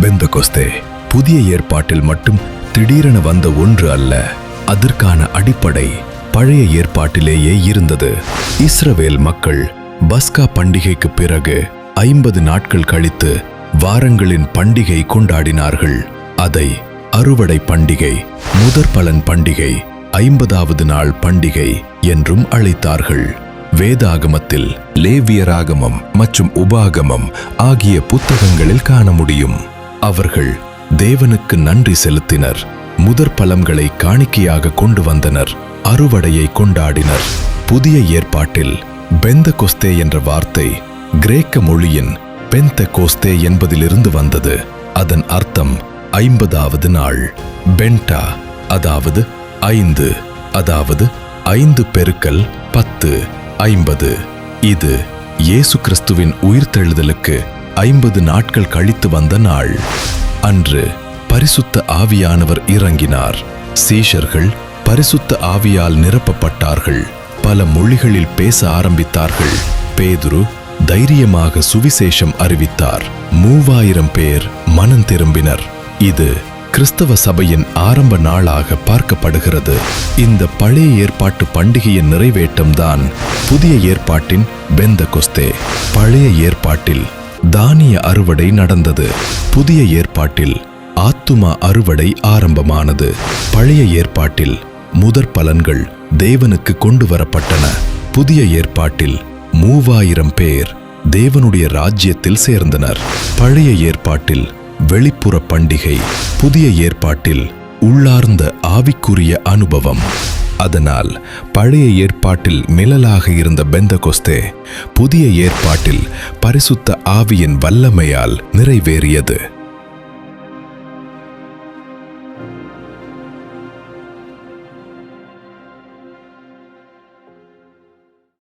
Pentecost புதிய ஏற்பாட்டில் மட்டும் திடீரென வந்த ஒன்று அல்ல. அதற்கான அடிப்படை பழைய ஏற்பாட்டிலேயே இருந்தது. இஸ்ரவேல் மக்கள் பஸ்கா பண்டிகைக்கு பிறகு 50 நாட்கள் கழித்து வாரங்களின் பண்டிகை கொண்டாடினார்கள். அதை அறுவடை பண்டிகை, முதற்பலன் பண்டிகை, 50வது நாள் பண்டிகை என்றும் அழைத்தார்கள். வேதாகமத்தில் லேவியராகமம் மற்றும் உபாகமம் ஆகிய புத்தகங்களில் காண முடியும். அவர்கள் தேவனுக்கு நன்றி செலுத்தினர், முதற்பலன்களை காணிக்கையாக கொண்டு வந்தனர், அறுவடையை கொண்டாடினர். புதிய ஏற்பாட்டில் பெந்தகொஸ்தே என்ற வார்த்தை கிரேக்க மொழியின் பெந்தகோஸ்தே என்பதிலிருந்து வந்தது. அதன் அர்த்தம் 50வது நாள். பென்டா அதாவது 5, அதாவது 5 பெருக்கல் 10, 50. இது இயேசு கிறிஸ்துவின் உயிர்த்தெழுதலுக்கு 50 நாட்கள் கழித்து வந்த நாள். அன்று பரிசுத்த ஆவியானவர் இறங்கினார். சீஷர்கள் பரிசுத்த ஆவியால் நிரப்பப்பட்டார்கள். பல மொழிகளில் பேச ஆரம்பித்தார்கள். பேதுரு தைரியமாக சுவிசேஷம் அறிவித்தார். 3000 பேர் மனம் திரும்பினர். இது கிறிஸ்தவ சபையின் ஆரம்ப நாளாக பார்க்கப்படுகிறது. இந்த பழைய ஏற்பாட்டு பண்டிகையின் நிறைவேற்றம்தான் புதிய ஏற்பாட்டின் பெந்தகொஸ்தே. பழைய ஏற்பாட்டில் தானிய அறுவடை நடந்தது. புதிய ஏற்பாட்டில் ஆத்துமா அறுவடை ஆரம்பமானது. பழைய ஏற்பாட்டில் முதற் பலன்கள் தேவனுக்கு கொண்டு வரப்பட்டன. புதிய ஏற்பாட்டில் 3000 பேர் தேவனுடைய ராஜ்யத்தில் சேர்ந்தனர். பழைய ஏற்பாட்டில் வெளிப்புற பண்டிகை, புதிய ஏற்பாட்டில் உள்ளார்ந்த ஆவிக்குரிய அனுபவம். அதனால் பழைய ஏற்பாட்டில் நிழலாக இருந்த பெந்தகொஸ்தே புதிய ஏற்பாட்டில் பரிசுத்த ஆவியின் வல்லமையால் நிறைவேறியது.